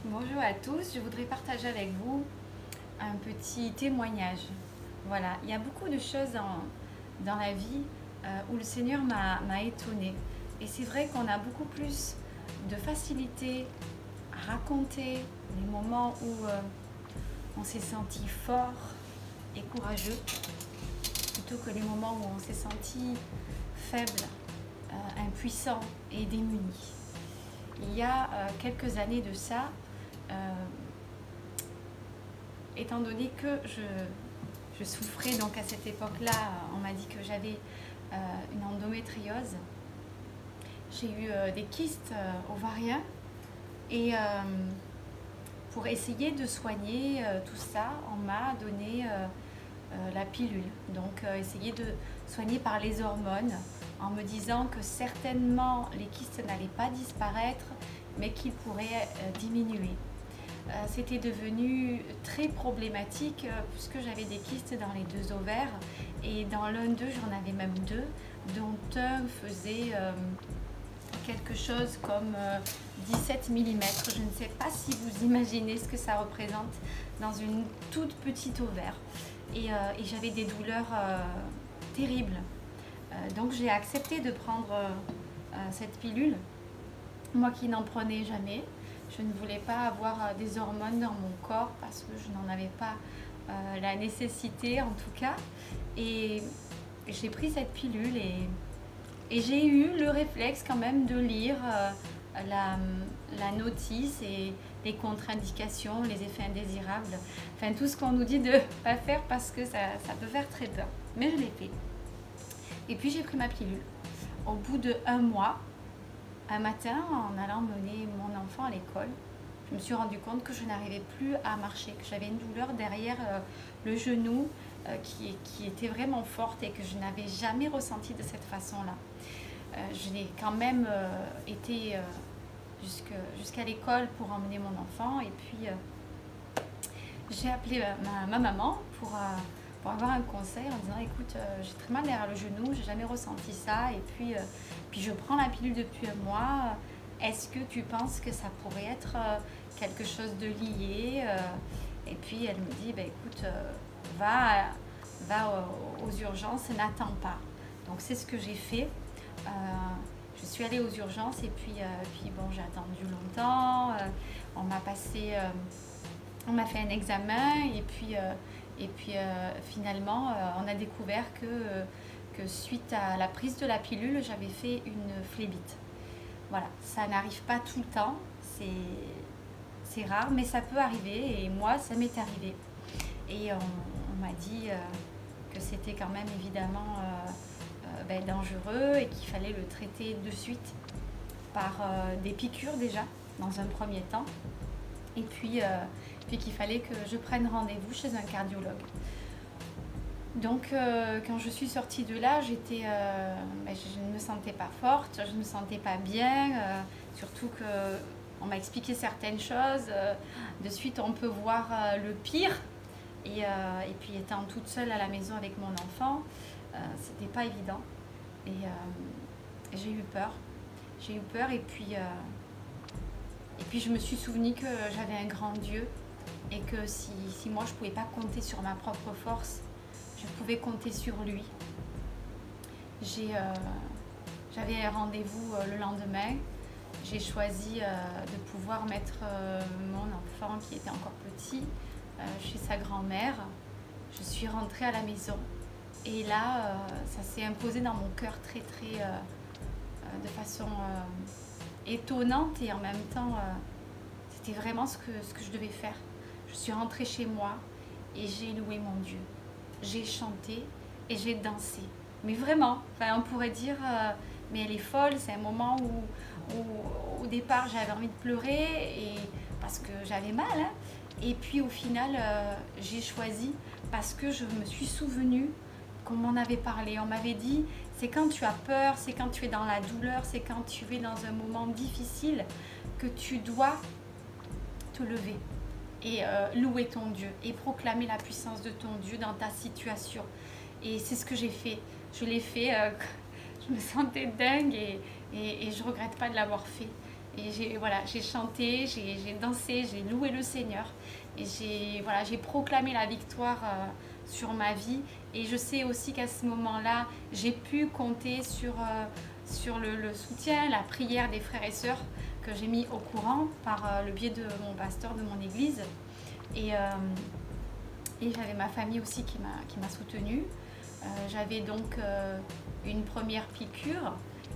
Bonjour à tous, je voudrais partager avec vous un petit témoignage. Voilà, il y a beaucoup de choses dans la vie où le Seigneur m'a étonnée. Et c'est vrai qu'on a beaucoup plus de facilité à raconter les moments où on s'est senti fort et courageux, plutôt que les moments où on s'est senti faible, impuissant et démuni. Il y a quelques années de ça, étant donné que je souffrais, donc à cette époque-là, on m'a dit que j'avais une endométriose. J'ai eu des kystes ovariens et pour essayer de soigner tout ça, on m'a donné la pilule. Donc essayer de soigner par les hormones en me disant que certainement les kystes n'allaient pas disparaître, mais qu'ils pourraient diminuer. C'était devenu très problématique puisque j'avais des kystes dans les deux ovaires et dans l'un d'eux j'en avais même deux, dont un faisait quelque chose comme 17 mm. Je ne sais pas si vous imaginez ce que ça représente dans une toute petite ovaire. Et j'avais des douleurs terribles. Donc j'ai accepté de prendre cette pilule, moi qui n'en prenais jamais. Je ne voulais pas avoir des hormones dans mon corps parce que je n'en avais pas la nécessité en tout cas. Et j'ai pris cette pilule et j'ai eu le réflexe quand même de lire la notice et les contre-indications, les effets indésirables. Enfin tout ce qu'on nous dit de ne pas faire parce que ça peut faire très peur. Mais je l'ai fait. Et puis j'ai pris ma pilule. Au bout d'1 mois, un matin, en allant mener mon enfant à l'école, je me suis rendu compte que je n'arrivais plus à marcher, que j'avais une douleur derrière le genou qui était vraiment forte et que je n'avais jamais ressenti de cette façon-là. Je l'ai quand même été jusqu'à l'école pour emmener mon enfant et puis j'ai appelé ma maman pour avoir un conseil en disant écoute, j'ai très mal derrière le genou, j'ai jamais ressenti ça et puis je prends la pilule depuis 1 mois, est-ce que tu penses que ça pourrait être quelque chose de lié et puis elle me dit écoute, va aux urgences, n'attends pas. Donc c'est ce que j'ai fait. Je suis allée aux urgences et puis bon, j'ai attendu longtemps, on m'a fait un examen et puis finalement on a découvert que suite à la prise de la pilule j'avais fait une phlébite. Voilà, ça n'arrive pas tout le temps, c'est rare mais ça peut arriver et moi ça m'est arrivé et on m'a dit que c'était quand même évidemment dangereux et qu'il fallait le traiter de suite par des piqûres déjà dans un premier temps et puis qu'il fallait que je prenne rendez-vous chez un cardiologue. Donc quand je suis sortie de là, je ne me sentais pas forte, je ne me sentais pas bien, surtout qu'on m'a expliqué certaines choses. De suite on peut voir le pire et puis étant toute seule à la maison avec mon enfant, c'était pas évident et j'ai eu peur. J'ai eu peur et puis je me suis souvenu que j'avais un grand Dieu et que si moi je ne pouvais pas compter sur ma propre force, je pouvais compter sur lui. J'avais un rendez-vous le lendemain. J'ai choisi de pouvoir mettre mon enfant qui était encore petit chez sa grand-mère. Je suis rentrée à la maison et là ça s'est imposé dans mon cœur de façon étonnante et en même temps c'était vraiment ce que je devais faire. Je suis rentrée chez moi et j'ai loué mon Dieu. J'ai chanté et j'ai dansé. Mais vraiment, on pourrait dire mais elle est folle, c'est un moment où au départ j'avais envie de pleurer parce que j'avais mal. Hein. Et puis au final j'ai choisi parce que je me suis souvenue qu'on m'en avait parlé. On m'avait dit c'est quand tu as peur, c'est quand tu es dans la douleur, c'est quand tu es dans un moment difficile que tu dois te lever et louer ton Dieu et proclamer la puissance de ton Dieu dans ta situation. Et c'est ce que j'ai fait. Je l'ai fait, je me sentais dingue et je ne regrette pas de l'avoir fait. Et j'ai chanté, j'ai dansé, j'ai loué le Seigneur. Et j'ai proclamé la victoire sur ma vie. Et je sais aussi qu'à ce moment-là, j'ai pu compter sur le soutien, la prière des frères et sœurs que j'ai mis au courant par le biais de mon pasteur de mon église. Et j'avais ma famille aussi qui m'a soutenue. J'avais donc une première piqûre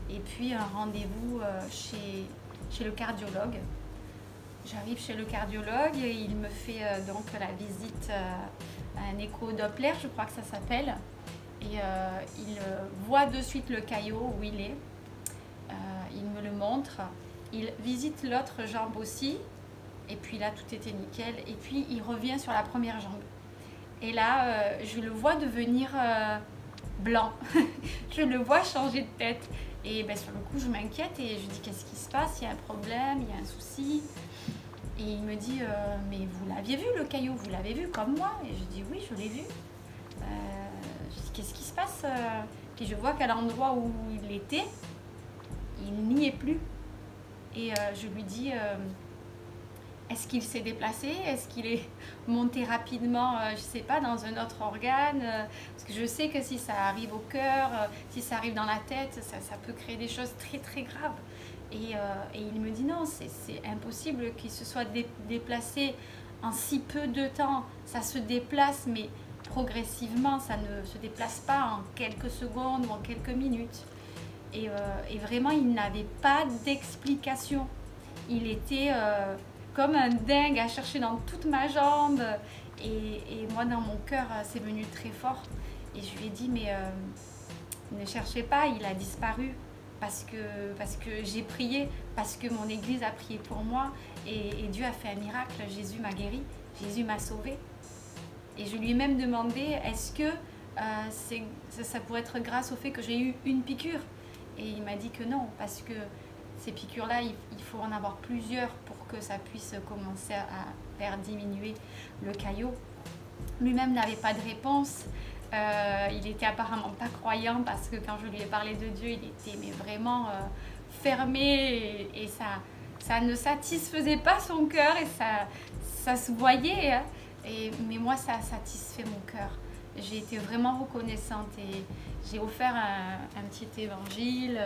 et puis un rendez-vous chez le cardiologue. J'arrive chez le cardiologue et il me fait donc la visite à un écho-doppler, je crois que ça s'appelle. Et il voit de suite le caillot où il est. Il me le montre. Il visite l'autre jambe aussi. Et puis là, tout était nickel. Et puis, il revient sur la première jambe. Et là, je le vois devenir blanc. Je le vois changer de tête. Et ben, sur le coup, je m'inquiète et je dis qu'est-ce qui se passe? Il y a un problème, il y a un souci. Et il me dit mais vous l'aviez vu le caillou? Vous l'avez vu comme moi? Et je dis oui, je l'ai vu. Je dis qu'est-ce qui se passe? Puis je vois qu'à l'endroit où il était, il n'y est plus. Et je lui dis est-ce qu'il s'est déplacé? Est-ce qu'il est monté rapidement, je ne sais pas, dans un autre organe? Parce que je sais que si ça arrive au cœur, si ça arrive dans la tête, ça peut créer des choses très très graves. Et il me dit non, c'est impossible qu'il se soit déplacé en si peu de temps. Ça se déplace, mais progressivement, ça ne se déplace pas en quelques secondes ou en quelques minutes. Et vraiment, il n'avait pas d'explication. Il était comme un dingue à chercher dans toute ma jambe. Et moi, dans mon cœur, c'est venu très fort. Et je lui ai dit, mais ne cherchez pas, il a disparu. Parce que j'ai prié, parce que mon église a prié pour moi. Et Dieu a fait un miracle. Jésus m'a guéri, Jésus m'a sauvé. Et je lui ai même demandé, est-ce que ça pourrait être grâce au fait que j'ai eu une piqûre? Et il m'a dit que non, parce que ces piqûres-là, il faut en avoir plusieurs pour que ça puisse commencer à faire diminuer le caillot. Lui-même n'avait pas de réponse. Il était apparemment pas croyant parce que quand je lui ai parlé de Dieu, il était mais vraiment fermé et ça ne satisfaisait pas son cœur et ça se voyait. Hein. Mais moi, ça a satisfait mon cœur. J'ai été vraiment reconnaissante et j'ai offert un petit évangile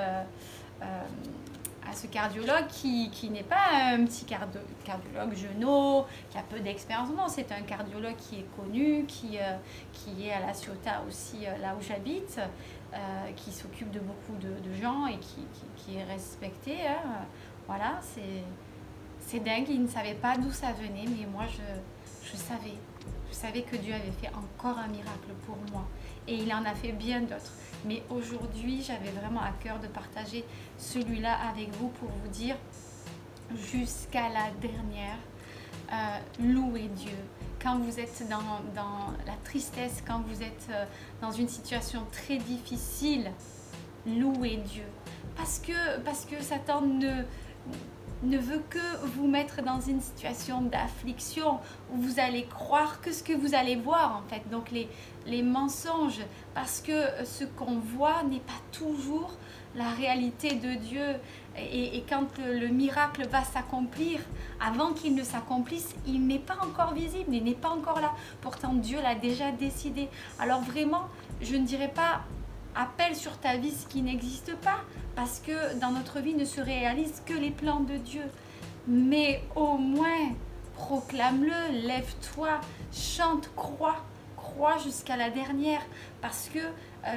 à ce cardiologue qui n'est pas un petit cardiologue jeunot, qui a peu d'expérience. Non, c'est un cardiologue qui est connu, qui est à La Ciotat aussi, là où j'habite, qui s'occupe de beaucoup de gens et qui est respecté. Hein. Voilà, c'est dingue. Il ne savait pas d'où ça venait, mais moi, je savais. Je savais que Dieu avait fait encore un miracle pour moi. Et il en a fait bien d'autres. Mais aujourd'hui, j'avais vraiment à cœur de partager celui-là avec vous pour vous dire, jusqu'à la dernière, louez Dieu. Quand vous êtes dans la tristesse, quand vous êtes dans une situation très difficile, louez Dieu. Parce que Satan ne veut que vous mettre dans une situation d'affliction où vous allez croire que ce que vous allez voir en fait, donc les mensonges, parce que ce qu'on voit n'est pas toujours la réalité de Dieu et quand le miracle va s'accomplir, avant qu'il ne s'accomplisse, il n'est pas encore visible, il n'est pas encore là, pourtant Dieu l'a déjà décidé. Alors vraiment, je ne dirais pas appelle sur ta vie ce qui n'existe pas, parce que dans notre vie ne se réalisent que les plans de Dieu. Mais au moins, proclame-le, lève-toi, chante, crois jusqu'à la dernière, parce que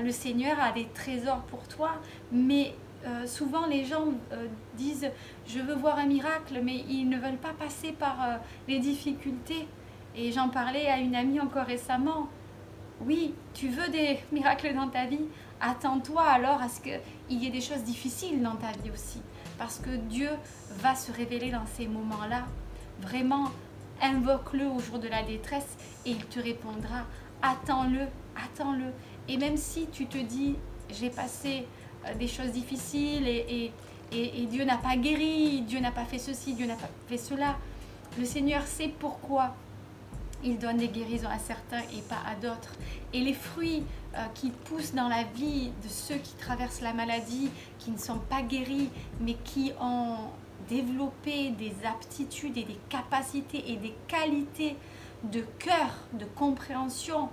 le Seigneur a des trésors pour toi. Mais souvent les gens disent je veux voir un miracle, mais ils ne veulent pas passer par les difficultés. Et j'en parlais à une amie encore récemment. Oui, tu veux des miracles dans ta vie, attends-toi alors à ce qu'il y ait des choses difficiles dans ta vie aussi. Parce que Dieu va se révéler dans ces moments-là. Vraiment, invoque-le au jour de la détresse et il te répondra. Attends-le, attends-le. Et même si tu te dis, j'ai passé des choses difficiles et Dieu n'a pas guéri, Dieu n'a pas fait ceci, Dieu n'a pas fait cela. Le Seigneur sait pourquoi il donne des guérisons à certains et pas à d'autres. Et les fruits qui poussent dans la vie de ceux qui traversent la maladie, qui ne sont pas guéris, mais qui ont développer des aptitudes et des capacités et des qualités de cœur, de compréhension,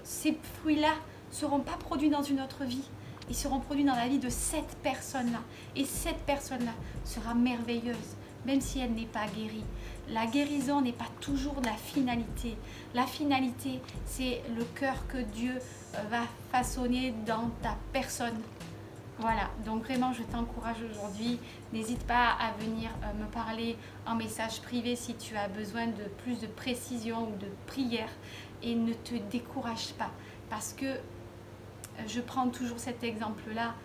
ces fruits-là ne seront pas produits dans une autre vie. Ils seront produits dans la vie de cette personne-là. Et cette personne-là sera merveilleuse, même si elle n'est pas guérie. La guérison n'est pas toujours la finalité. La finalité, c'est le cœur que Dieu va façonner dans ta personne. Voilà, donc vraiment je t'encourage aujourd'hui, n'hésite pas à venir me parler en message privé si tu as besoin de plus de précision ou de prière, et ne te décourage pas, parce que je prends toujours cet exemple-là,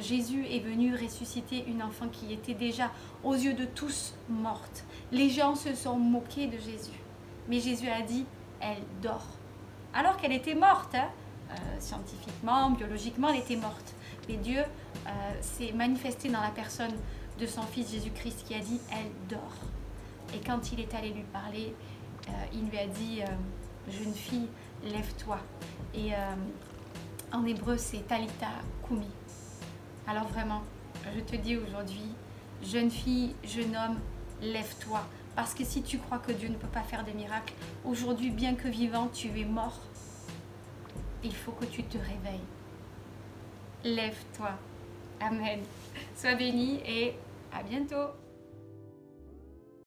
Jésus est venu ressusciter une enfant qui était déjà aux yeux de tous morte. Les gens se sont moqués de Jésus, mais Jésus a dit elle dort, alors qu'elle était morte, hein. Scientifiquement, biologiquement, elle était morte. Mais Dieu s'est manifesté dans la personne de son fils Jésus-Christ qui a dit elle dort. Et quand il est allé lui parler, il lui a dit jeune fille, lève-toi. Et en hébreu, c'est Talitha Koumi. Alors vraiment, je te dis aujourd'hui, jeune fille, jeune homme, lève-toi. Parce que si tu crois que Dieu ne peut pas faire des miracles, aujourd'hui, bien que vivant, tu es mort. Il faut que tu te réveilles. Lève-toi. Amen. Sois béni et à bientôt.